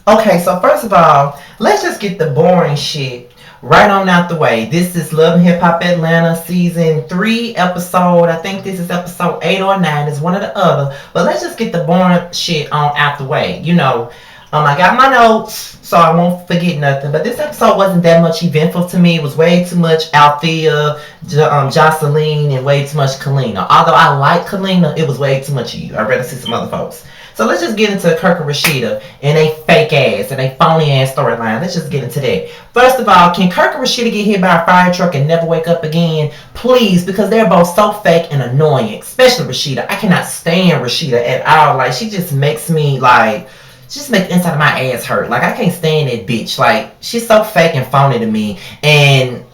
Okay, so first of all, let's just get the boring shit right on out the way. This is Love and Hip Hop Atlanta season 3 episode. I think this is episode 8 or 9. It's one or the other. But let's just get the boring shit on out the way. I got my notes so I won't forget nothing. But this episode wasn't that much eventful to me. It was way too much Althea, Jocelyn, and way too much Kalina. Although I like Kalina, it was way too much of you. I'd rather see some other folks. So let's just get into Kirk and Rashida and a fake ass and a phony ass storyline. Let's just get into that. First of all, can Kirk and Rashida get hit by a fire truck and never wake up again? Please, because they're both so fake and annoying. Especially Rashida. I cannot stand Rashida at all. Like, she just makes me like she just make the inside of my ass hurt. Like, I can't stand that bitch. Like, she's so fake and phony to me. And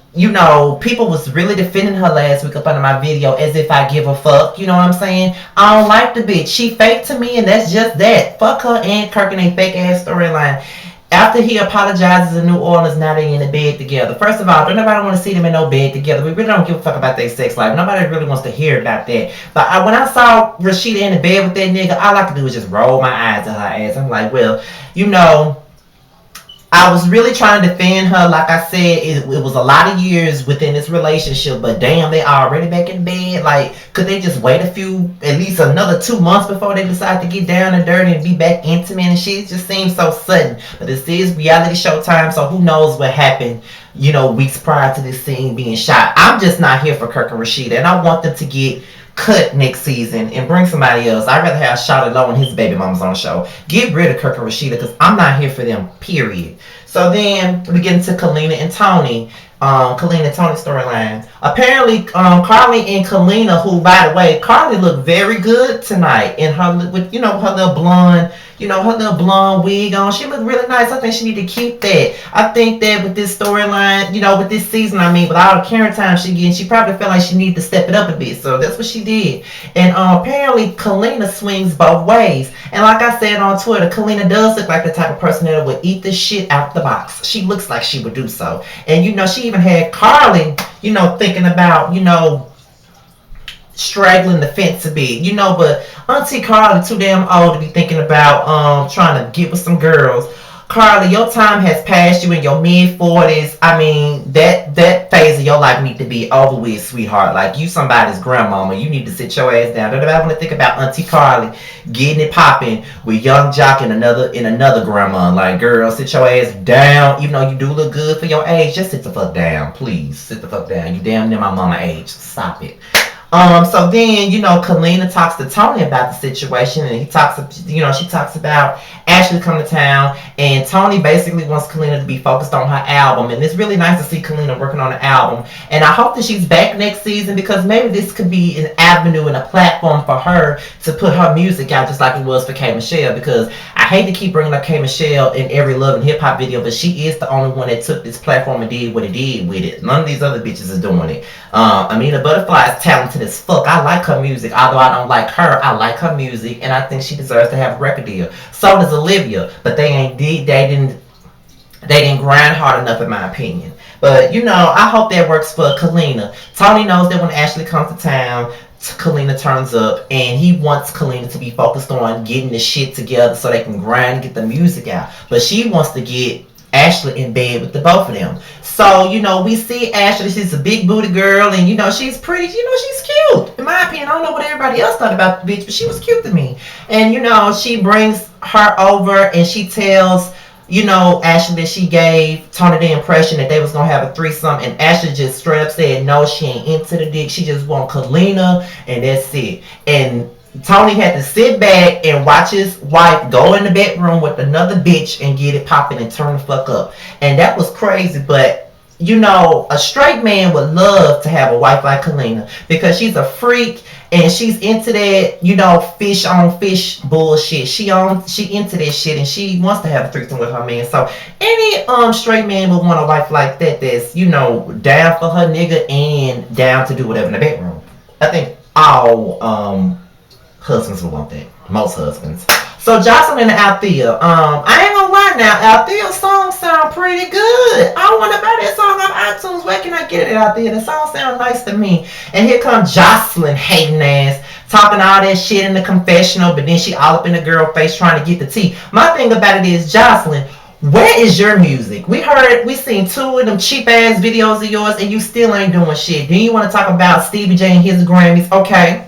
people was really defending her last week up under my video as if I give a fuck. You know what I'm saying? I don't like the bitch. She fake to me, and that's just that. Fuck her and Kirk in a fake ass storyline. After he apologizes in New Orleans, now they in the bed together. First of all, don't nobody want to see them in no bed together. We really don't give a fuck about their sex life. Nobody really wants to hear about that. But when I saw Rashida in the bed with that nigga, all I could do was just roll my eyes at her ass. I'm like, well, I was really trying to defend her. Like I said, it was a lot of years within this relationship, but damn, they already back in bed. Like, could they just wait at least another 2 months before they decide to get down and dirty and be back intimate and shit? It just seems so sudden. But this is reality show time, so who knows what happened, weeks prior to this scene being shot. I'm just not here for Kirk and Rashida, and I want them to get cut next season and bring somebody else. I'd rather have Charlotte Lowe and his baby mamas on the show. Get rid of Kirk and Rashida because I'm not here for them, period. So then we get into Kalina and Tony. Kalina and Tony storyline. Apparently, Carly and Kalina, who, by the way, Carly looked very good tonight in her her little blonde, her little blonde wig on. She looked really nice. I think she need to keep that. I think that with this storyline, with this season, with all the camera time she getting, she probably felt like she needed to step it up a bit. So that's what she did. And apparently, Kalina swings both ways. And like I said on Twitter, Kalina does look like the type of person that would eat the shit out the box. She looks like she would do so. And she even had Carly, thinking about, straggling the fence a bit, but Auntie Carly too damn old to be thinking about trying to get with some girls. Carly, your time has passed. You in your mid-40s. That phase of your life need to be over with, sweetheart. Like, you somebody's grandmama. You need to sit your ass down. Don't nobody want to think about Auntie Carly getting it popping with young Jock and another grandma. Like, girl, sit your ass down. Even though you do look good for your age, just sit the fuck down. Please, sit the fuck down. You damn near my mama age. Stop it. So then, Kalina talks to Tony about the situation, and she talks about Ashley coming to town, and Tony basically wants Kalina to be focused on her album, and it's really nice to see Kalina working on the album, and I hope that she's back next season, because maybe this could be an avenue and a platform for her to put her music out, just like it was for K. Michelle, because I hate to keep bringing up K. Michelle in every Love and Hip Hop video, but she is the only one that took this platform and did what it did with it. None of these other bitches is doing it. Amina Butterfly is talented as fuck. I like her music. Although I don't like her, I like her music, and I think she deserves to have a record deal. So does Olivia, but they didn't grind hard enough in my opinion. But I hope that works for Kalina. Tony knows that when Ashley comes to town, Kalina turns up, and he wants Kalina to be focused on getting the shit together so they can grind and get the music out. But she wants to get Ashley in bed with the both of them. So, we see Ashley, she's a big booty girl, and, she's pretty, she's cute. In my opinion, I don't know what everybody else thought about the bitch, but she was cute to me. And, she brings her over, and she tells, Ashley that she gave Tony the impression that they was going to have a threesome, and Ashley just straight up said, no, she ain't into the dick, she just want Kalina, and that's it. And Tony had to sit back and watch his wife go in the bedroom with another bitch and get it popping and turn the fuck up. And that was crazy, but a straight man would love to have a wife like Kalina because she's a freak and she's into that, fish on fish bullshit. She into that shit and she wants to have a threesome with her man. So any straight man would want a wife like that that's, down for her nigga and down to do whatever in the bedroom. I think all husbands would want that. Most husbands. So Jocelyn and Althea. I ain't gonna lie now. Althea's song sound pretty good. I want to buy that song on iTunes. Where can I get it, Althea? The song sounds nice to me. And here comes Jocelyn hating ass talking all that shit in the confessional, but then she all up in the girl face trying to get the tea. My thing about it is, Jocelyn, where is your music? We seen 2 of them cheap ass videos of yours, and you still ain't doing shit. Then you want to talk about Stevie J and his Grammys? Okay,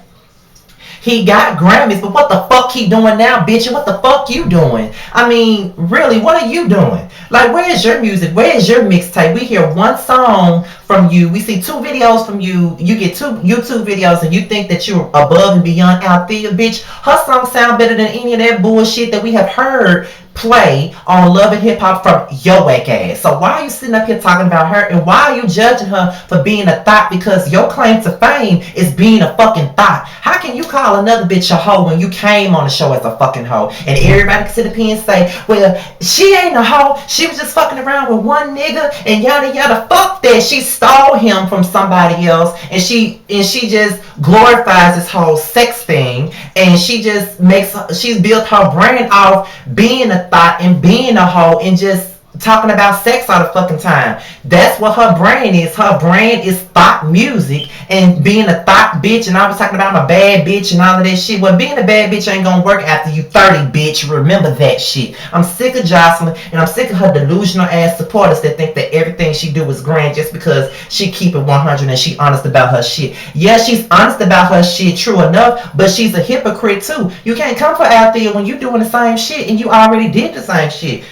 he got Grammys, but what the fuck he doing now, bitch? And what the fuck you doing? I mean, really, what are you doing? Like, where is your music? Where is your mixtape? We hear one song from you. We see 2 videos from you. You get 2 YouTube videos, and you think that you're above and beyond Althea, bitch. Her songs sound better than any of that bullshit that we have heard play on Love and Hip Hop from your whack ass. So why are you sitting up here talking about her, and why are you judging her for being a thought? Because your claim to fame is being a fucking thought. How can you call another bitch a hoe when you came on the show as a fucking hoe? And everybody can sit up here and say, well, she ain't a hoe, she was just fucking around with one nigga and yada yada. Fuck that. She stole him from somebody else, and she just glorifies this whole sex thing, and she's built her brand off being a thought and being a hoe and just talking about sex all the fucking time. That's what her brand is. Her brand is thought music and being a thought bitch. And I was talking about I'm a bad bitch and all of that shit. Well, being a bad bitch ain't gonna work after you 30, bitch. Remember that shit. I'm sick of Jocelyn, and I'm sick of her delusional ass supporters that think that everything she do is grand just because she keep it 100 and she honest about her shit. Yeah, she's honest about her shit, true enough, but she's a hypocrite too. You can't come for Althea when you doing the same shit and you already did the same shit.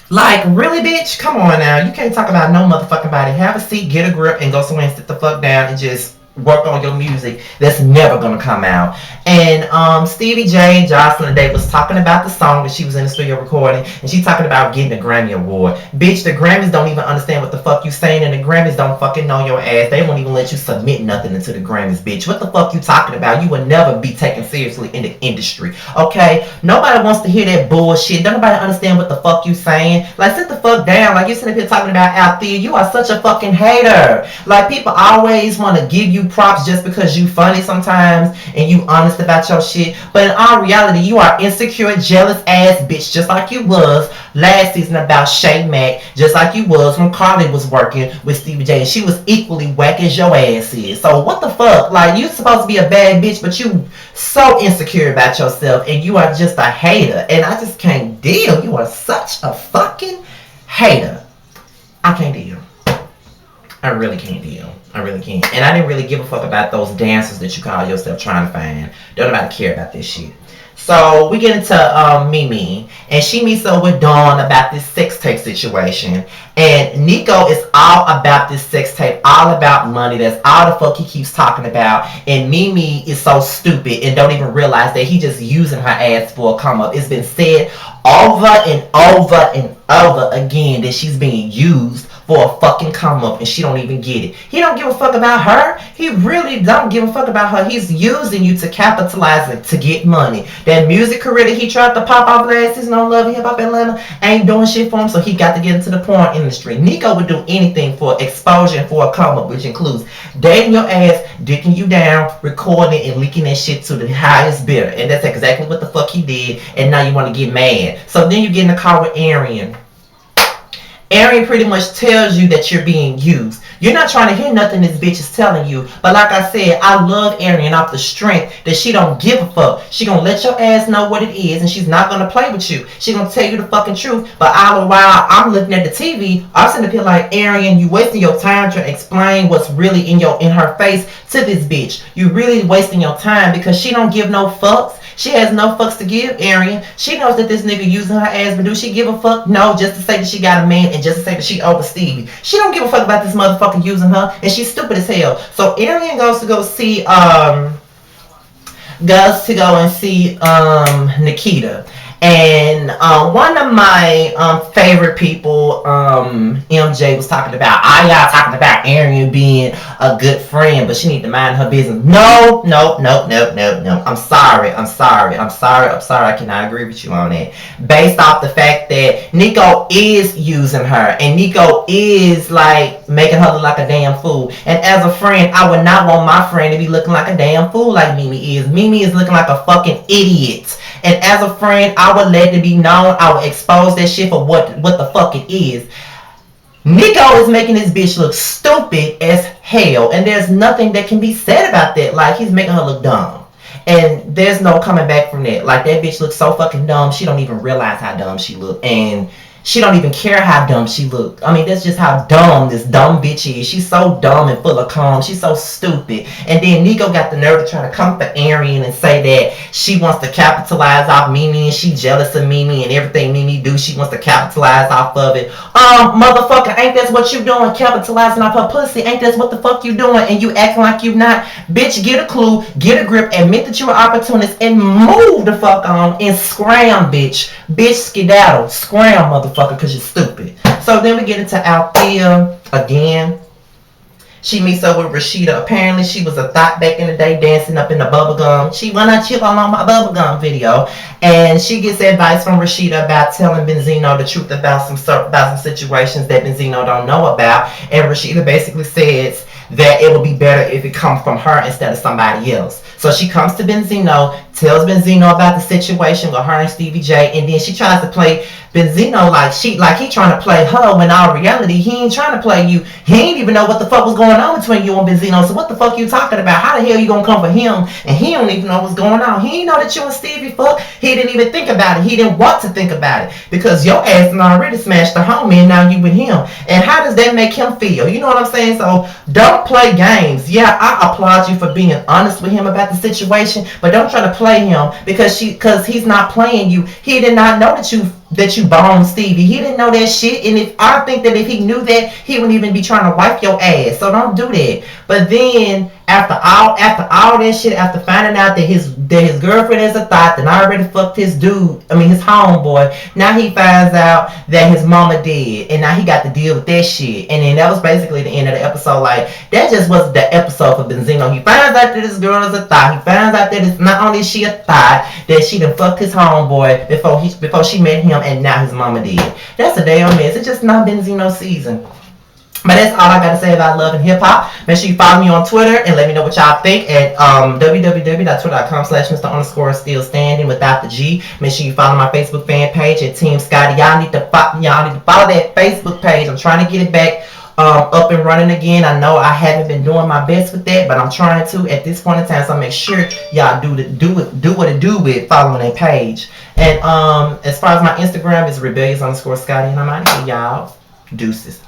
Like, really, bitch? Come on now. You can't talk about no motherfucking body. Have a seat, get a grip, and go somewhere and sit the fuck down and just work on your music. That's never gonna come out. And Stevie J and Jocelyn today was talking about the song that she was in the studio recording, and she talking about getting a Grammy Award. Bitch, the Grammys don't even understand what the fuck you saying, and the Grammys don't fucking know your ass. They won't even let you submit nothing into the Grammys, bitch. What the fuck you talking about? You will never be taken seriously in the industry, okay? Nobody wants to hear that bullshit. Don't nobody understand what the fuck you saying. Like, sit the fuck down. Like, you sitting here talking about Althea. You are such a fucking hater. Like, people always want to give you props just because you funny sometimes and you honest about your shit, but in all reality you are insecure, jealous ass bitch, just like you was last season about Shay Mack, just like you was when Carly was working with Stevie J, and she was equally whack as your ass is. So what the fuck? Like, you supposed to be a bad bitch, but you so insecure about yourself, and you are just a hater, and I just can't deal. You are such a fucking hater. I can't deal. I really can't deal. I really can't. And I didn't really give a fuck about those dancers that you call yourself trying to find. Don't nobody care about this shit. So we get into Mimi, and she meets up with Dawn about this sex tape situation. And Nico is all about this sex tape, all about money. That's all the fuck he keeps talking about. And Mimi is so stupid and don't even realize that he just using her ass for a come up. It's been said over and over and over again that she's being used for a fucking come up, and she don't even get it. He don't give a fuck about her. He really don't give a fuck about her. He's using you to capitalize it to get money. That music career that he tried to pop off last season on Love and Hip Hop Atlanta ain't doing shit for him, so he got to get into the porn industry. Nico would do anything for exposure and for a come up, which includes dating your ass, dicking you down, recording and leaking that shit to the highest bidder. And that's exactly what the fuck he did, and now you want to get mad. So then you get in the car with Arian. Arian pretty much tells you that you're being used. You're not trying to hear nothing this bitch is telling you. But like I said, I love Arian off the strength that she don't give a fuck. She gonna let your ass know what it is, and she's not gonna play with you. She gonna tell you the fucking truth. But all the while I'm looking at the TV, I'm sitting up here like, Arian, you wasting your time to explain what's really in her face to this bitch. You really wasting your time because she don't give no fucks. She has no fucks to give, Arian. She knows that this nigga using her ass, but do she give a fuck? No, just to say that she got a man and just to say that she over Stevie. She don't give a fuck about this motherfucker using her, and she's stupid as hell. So Arian goes to go see Nikita. And one of my favorite people, MJ, was talking about, y'all talking about Arian being a good friend, but she need to mind her business. No. I'm sorry. I cannot agree with you on that. Based off the fact that Nico is using her, and Nico is like making her look like a damn fool. And as a friend, I would not want my friend to be looking like a damn fool like Mimi is. Mimi is looking like a fucking idiot. And as a friend, I would let it be known. I would expose that shit for what the fuck it is. Nico is making this bitch look stupid as hell, and there's nothing that can be said about that. Like, he's making her look dumb. And there's no coming back from that. Like, that bitch looks so fucking dumb, she don't even realize how dumb she look. And she don't even care how dumb she look. I mean, that's just how dumb this dumb bitch is. She's so dumb and full of cum. She's so stupid. And then Nico got the nerve to try to come for Arian and say that she wants to capitalize off Mimi and she jealous of Mimi and everything Mimi do, she wants to capitalize off of it. Motherfucker, ain't that what you doing? Capitalizing off her pussy. Ain't that what the fuck you doing? And you acting like you not. Bitch, get a clue, get a grip, admit that you're an opportunist, and move the fuck on and scram, bitch. Bitch, skedaddle. Scram, motherfucker, because you're stupid. So then we get into Althea again. She meets up with Rashida. Apparently, she was a thought back in the day dancing up in the bubblegum. She went on chill on my bubblegum video. And she gets advice from Rashida about telling Benzino the truth about some situations that Benzino don't know about. And Rashida basically says that it would be better if it comes from her instead of somebody else. So she comes to Benzino, tells Benzino about the situation with her and Stevie J, and then she tries to play Benzino like he trying to play her, when all reality he ain't trying to play you. He ain't even know what the fuck was going on between you and Benzino. So what the fuck you talking about? How the hell you gonna come for him and he don't even know what's going on? He ain't know that you and Stevie fuck. He didn't even think about it. He didn't want to think about it because your ass done already smashed the homie and now you with him. And how does that make him feel? You know what I'm saying? So don't play games. Yeah, I applaud you for being honest with him about the situation, but don't try to play him because he's not playing you. He did not know that you boned Stevie. He didn't know that shit. And if I think that if he knew that, he wouldn't even be trying to wipe your ass. So don't do that. But then after all that shit, after finding out that his girlfriend is a thought, then I already fucked his homeboy. Now he finds out that his mama dead, and now he got to deal with that shit. And then that was basically the end of the episode. Like, that just was the episode for Benzino. He finds out that this girl is a thought. He finds out that it's not only she a thought, that she done fucked his homeboy before she met him, and now his mama dead. That's a damn mess. It's just not Benzino season. But that's all I got to say about Love and Hip Hop. Make sure you follow me on Twitter and let me know what y'all think at www.twitter.com/Mr._Still without the G. Make sure you follow my Facebook fan page at Team Scotty. Y'all need to follow that Facebook page. I'm trying to get it back up and running again. I know I haven't been doing my best with that, but I'm trying to at this point in time. So make sure y'all do what it do with following that page. And as far as my Instagram is rebellious_Scotty, and I'm out of here, y'all. Deuces.